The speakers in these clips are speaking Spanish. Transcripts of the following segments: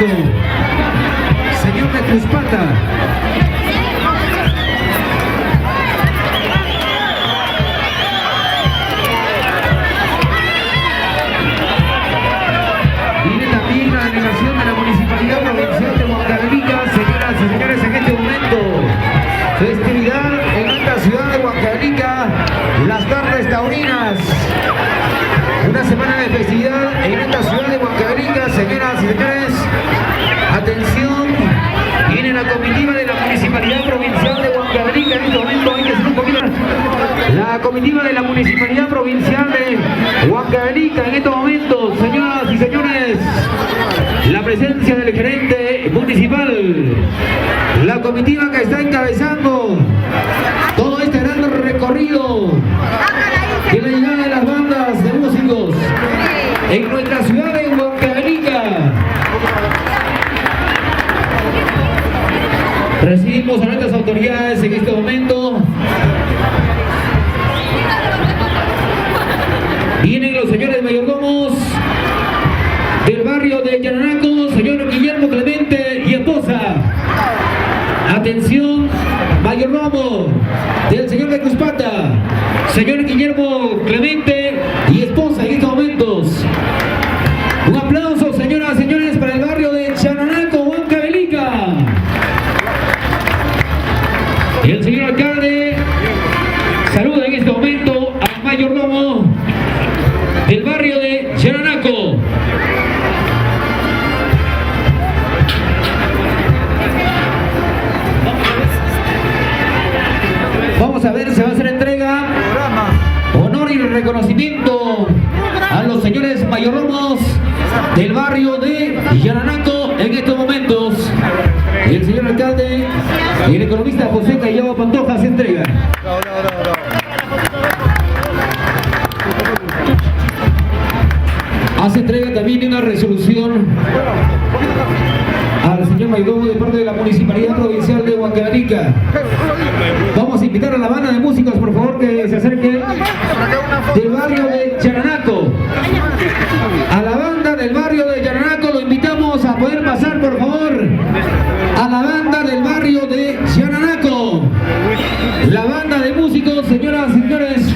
Huancabrica, señor de Cruspata. Viene también la delegación de la Municipalidad Provincial de Huancabrica, señoras y señores, en este momento. Festividad en esta ciudad de Huancabrica, las tardes taurinas. Una semana de festividad en esta ciudad de Huancabrica, señoras y señores. Atención, viene la comitiva de la Municipalidad Provincial de Huancabrica. En este momento hay que hacer un poquito. La comitiva de la Municipalidad Provincial de Huancabrica en estos momentos, señoras y señores. La presencia del gerente municipal. La comitiva que está encabezando todo este gran recorrido de la llegada de las bandas de músicos en nuestra ciudad de Huancabrica. Recibimos a nuestras autoridades en este momento. Vienen los señores mayordomos del barrio de Yananaco, señor Guillermo Clemente y esposa. Atención, mayordomo del señor de Cruspata, señor Guillermo Clemente y esposa en estos momentos. Un aplauso, señoras y señores, para el barrio de Yananaco, Huancavelica. Y el señor alcalde saluda en este momento al mayordomo del barrio de Yananaco. Vamos a ver, se va a hacer entrega, honor y reconocimiento a los señores mayordomos del barrio de Yananaco en estos momentos. Y el señor alcalde y el economista José Callao Pantoja se entrega. Hace entrega también de una resolución al señor mayordomo de parte de la Municipalidad Provincial de Huancabrica. Vamos a invitar a la banda de músicos, por favor, que se acerquen del barrio de Yananaco. A la banda del barrio de Yananaco lo invitamos a poder pasar, por favor. A la banda del barrio de Yananaco. La banda de músicos, señoras y señores.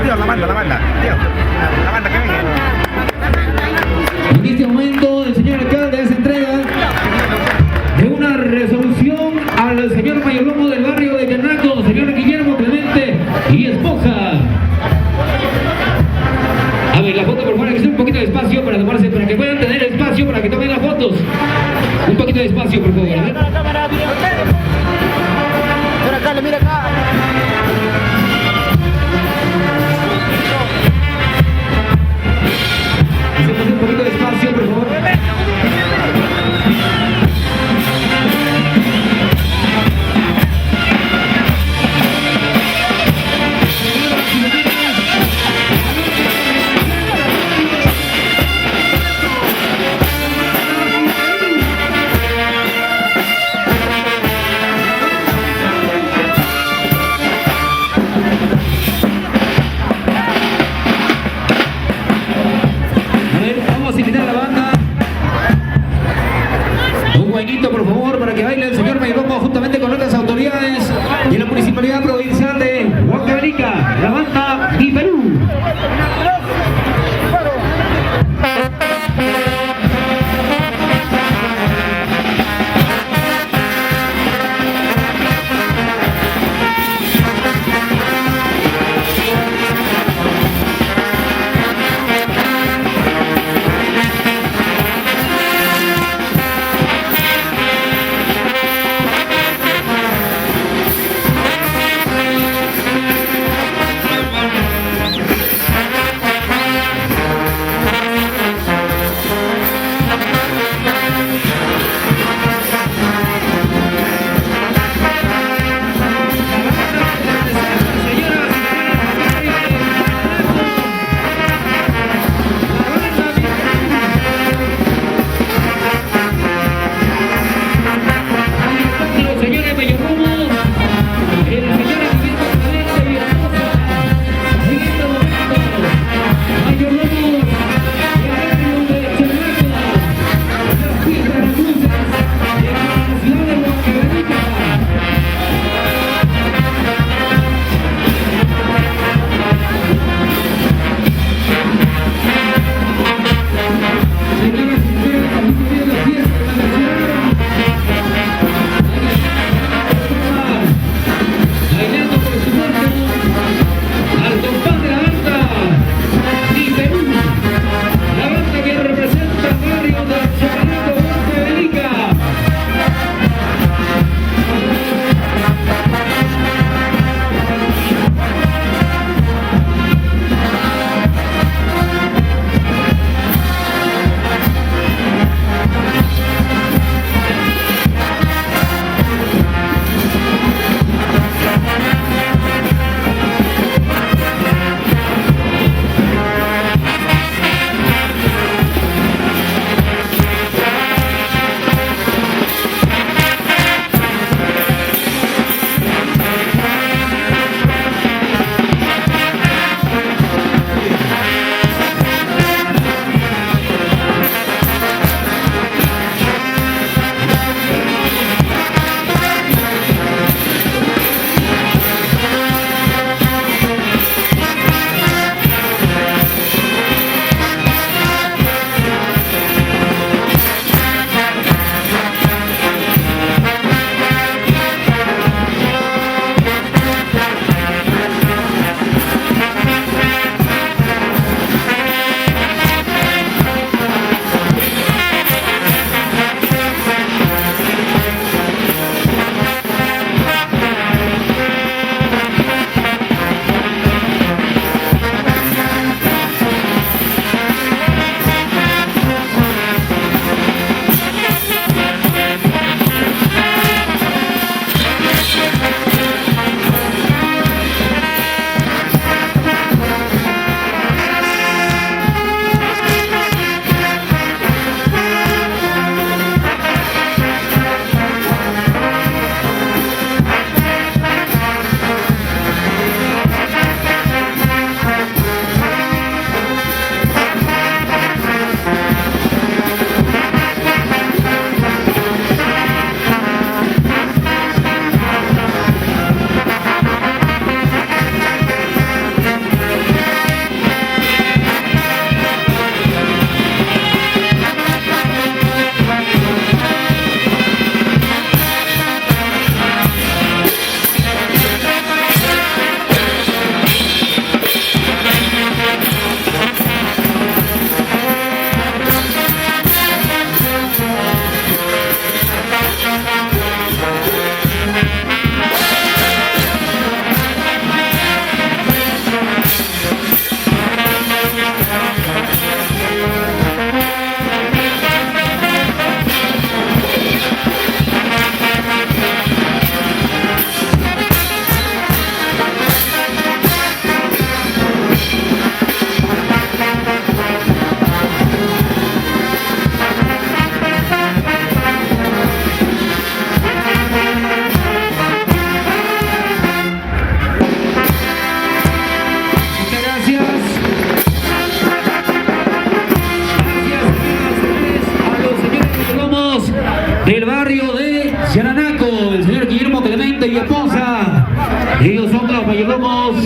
La banda que venga. En este momento el señor alcalde hace entrega de una resolución al señor mayordomo del barrio de Yananaco, señor Guillermo Clemente y esposa. A ver, la foto, por favor, hay que hacer un poquito de espacio para tomarse, para que puedan tener espacio para que tomen las fotos. Un poquito de espacio, por favor. Mira acá, mira acá. Hacemos un poquito de espacio, por favor. Por favor, para que baile el señor mayordomo juntamente con otras autoridades de la Municipalidad Provincial de Huancabrica, la banda Di Perú. Calde y esposa. Ellos son los mayordomos.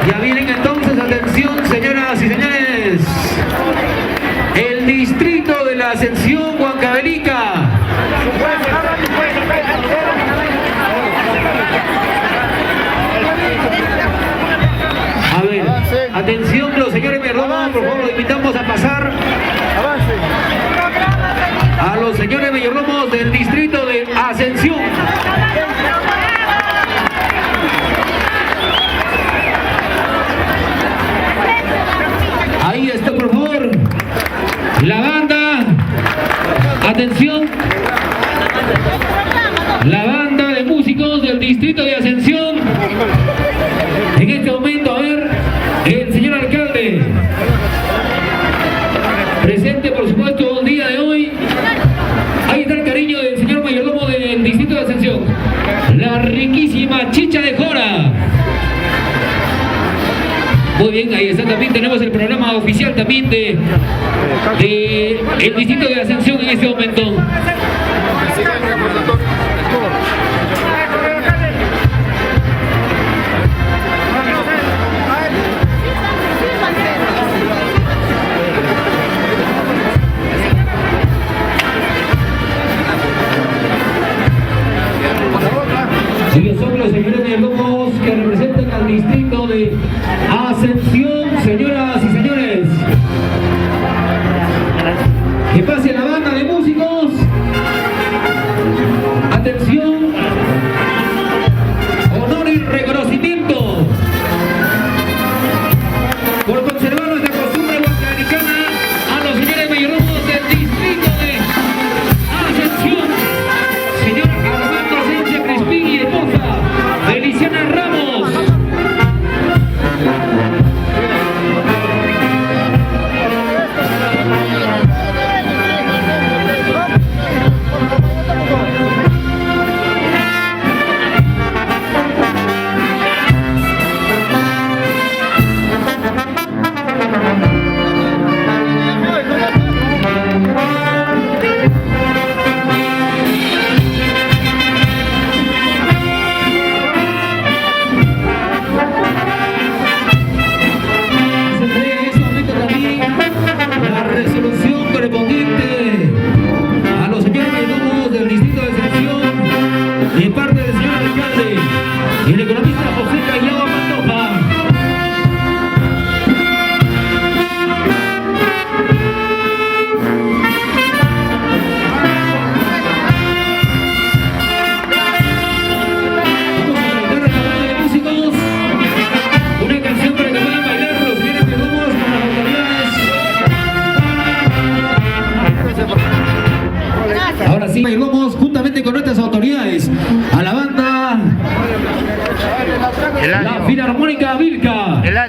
Ya vienen entonces, atención señoras y señores, el distrito de la Ascensión Huancavelica. A ver, atención los señores mayordomos, por favor, los invitamos a pasar a los señores mayordomos del distrito de Ascensión. Ahí está, por favor, la banda, atención, la banda de músicos del distrito de Ascensión. En este momento, a ver, el señor alcalde, presente por supuesto el día de hoy. Ahí está el cariño del señor mayordomo del distrito de Ascensión, la riquísima chicha de Jora. Muy bien, ahí está, también tenemos el programa oficial también de el distrito de Ascensión en este momento. Ellos son los señores mayordomos que representan al distrito de Ascensión, señoras y señores. Que pase la banda de músicos. Atención. Honor y reconocimiento por conservar nuestra costumbre huancavelicana a los señores mayordomos del distrito de Ascensión. Señor Armando Sánchez Crispín y esposa Feliciana Ramos.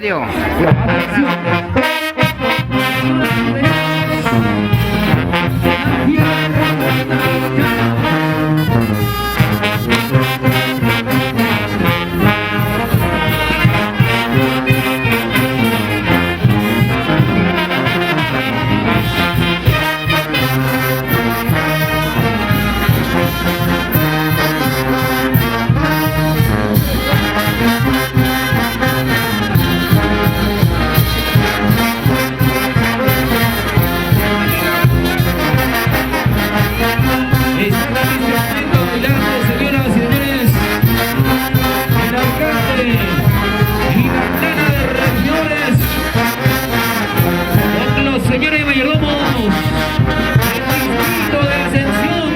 Radio. Señores mayordomos, el distrito de Ascensión.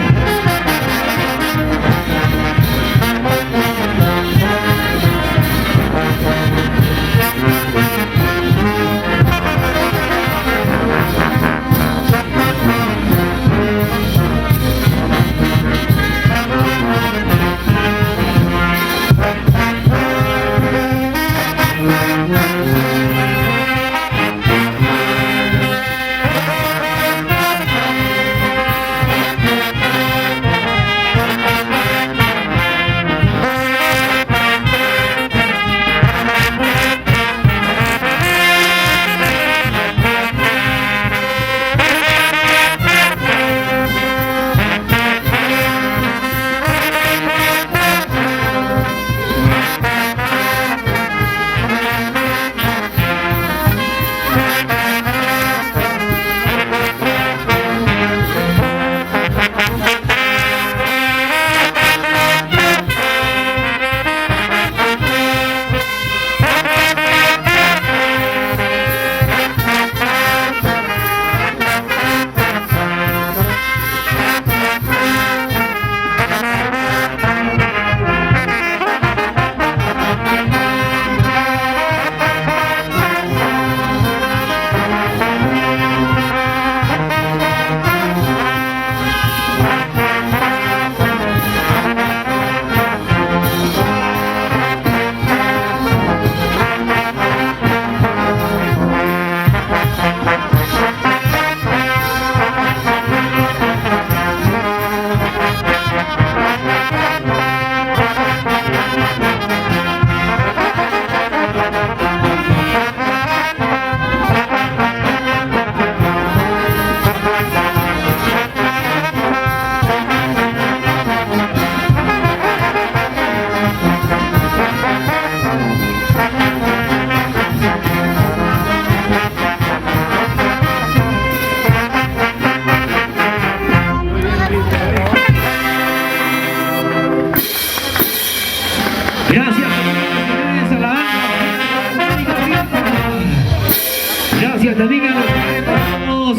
Gracias también a los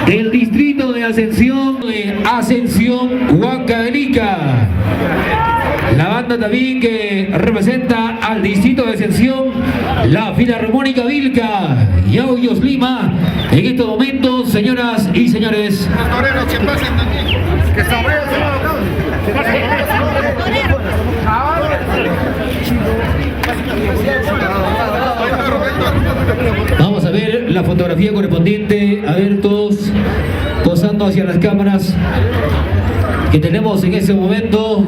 del distrito de Ascensión, Huancavelica. La banda también que representa al distrito de Ascensión, la Filarmónica Vilca y Audios Lima. En estos momentos, señoras y señores. Los toreros que pasen también. Que vamos a ver la fotografía correspondiente, a ver todos posando hacia las cámaras que tenemos en ese momento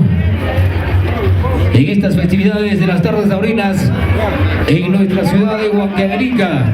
en estas festividades de las tardes taurinas en nuestra ciudad de Huancavelica.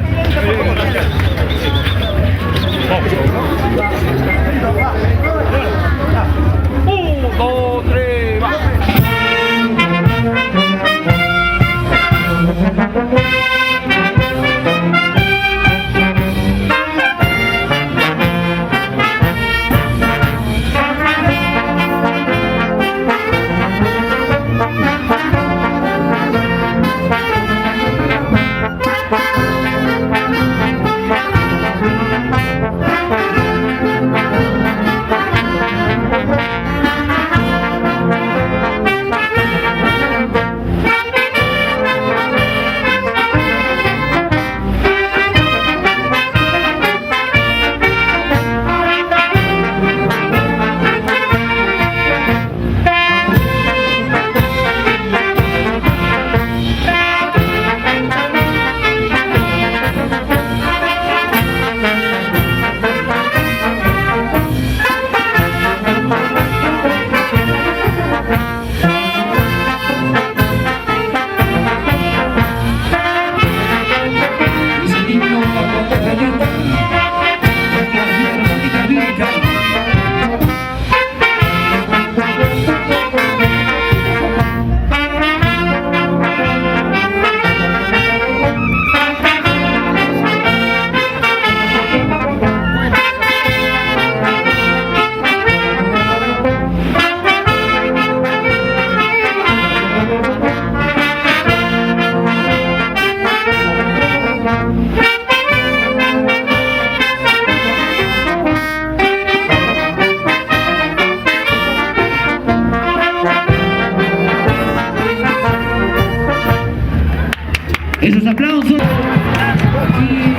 aplauso. Aquí,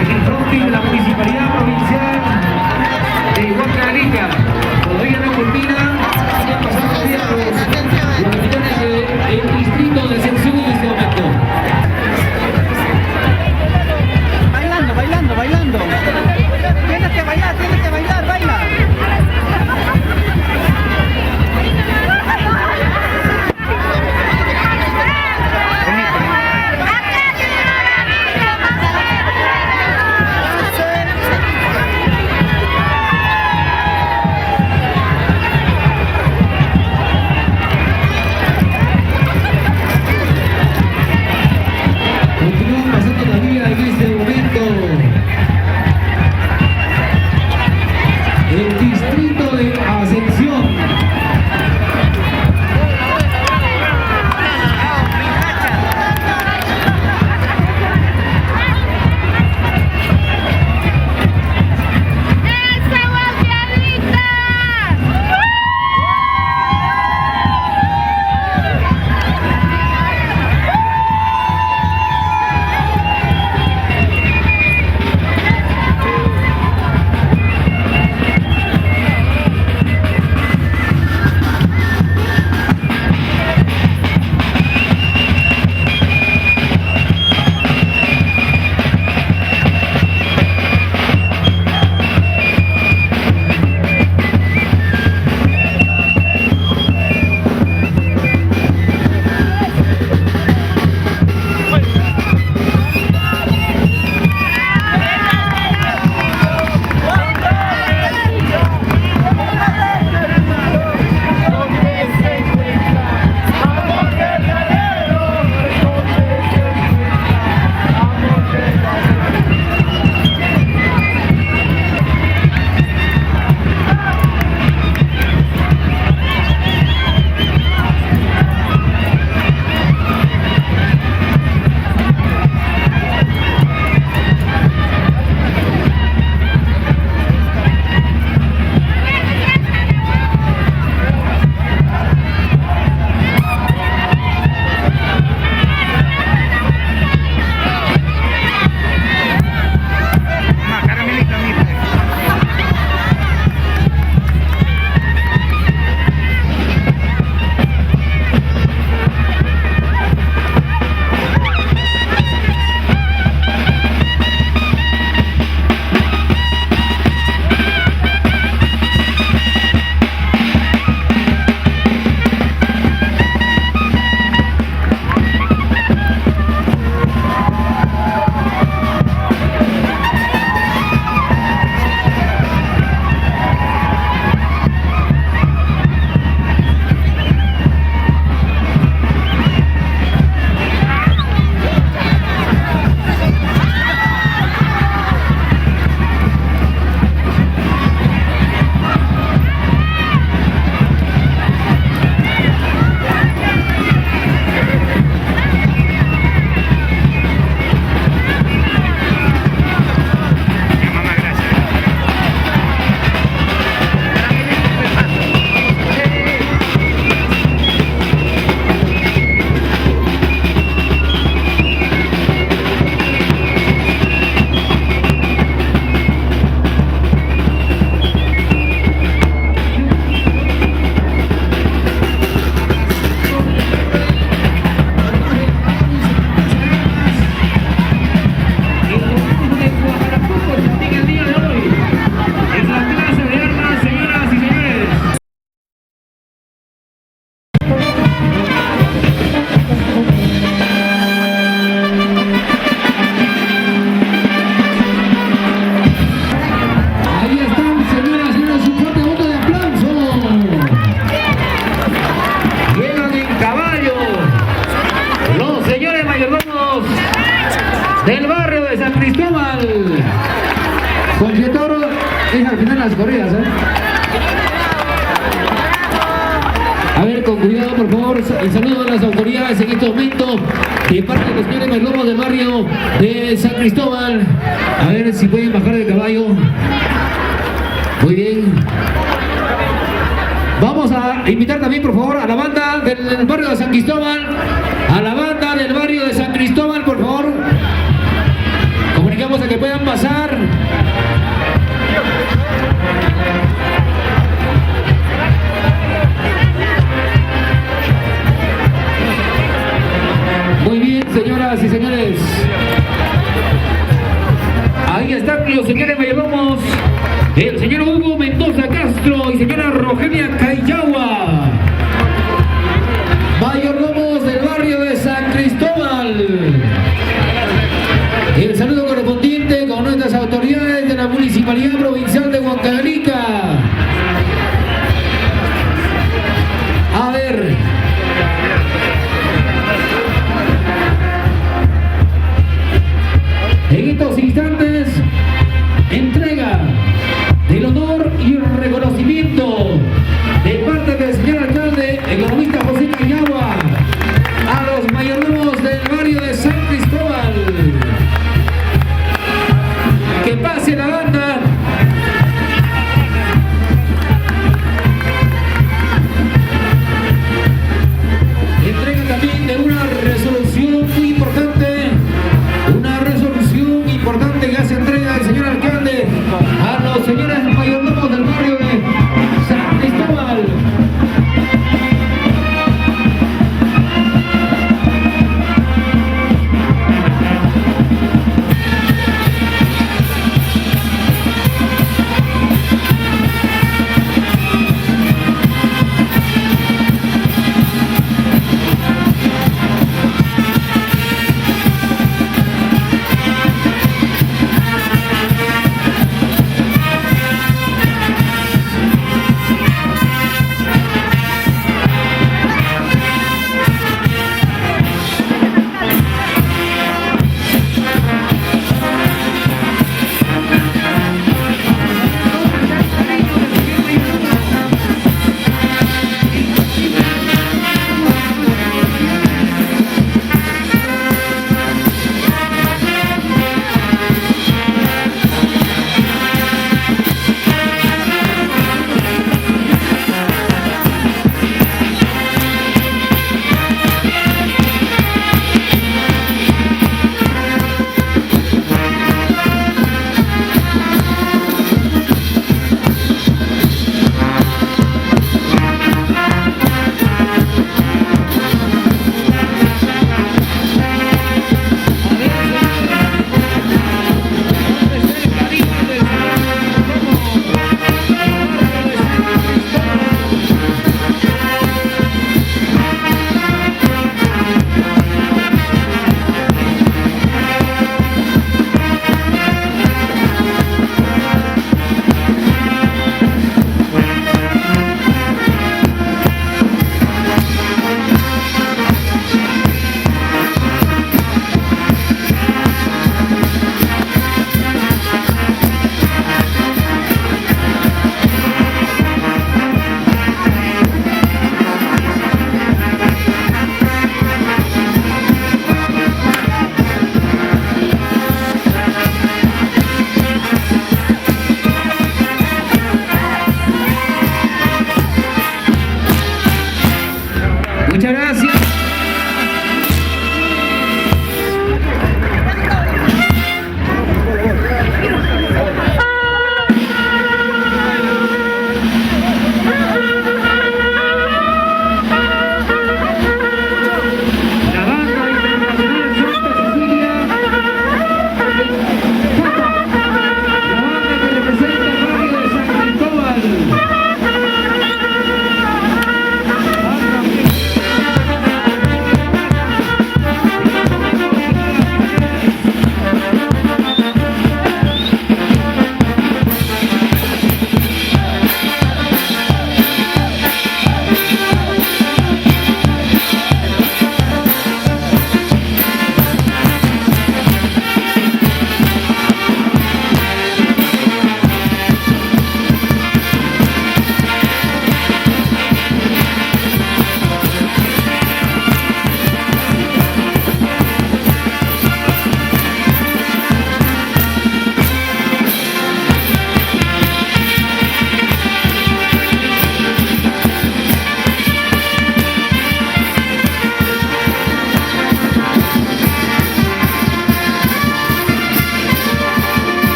en el frontis de la Municipalidad Provincial de Huancavelica. Todavía no culmina. Ya pasamos ya los millones del distrito de Asunción en este momento. Bailando, bailando, bailando. Tienes que bailar, baila. Continúan pasando la vida en este momento. El distrito de Ascensión. del barrio de San Cristóbal. Conchetor es al final las corridas, ¿eh? A ver, con cuidado, por favor, el saludo a las autoridades en este momento de parte de los señores mayordomos del barrio de San Cristóbal. A ver si pueden bajar del caballo. Muy bien. Vamos a invitar también, por favor, a la banda del barrio de San Cristóbal, a la banda banda del barrio de San Cristóbal, por favor. Comunicamos a que puedan pasar. Muy bien, señoras y señores. Ahí están los señores mayordomos. El señor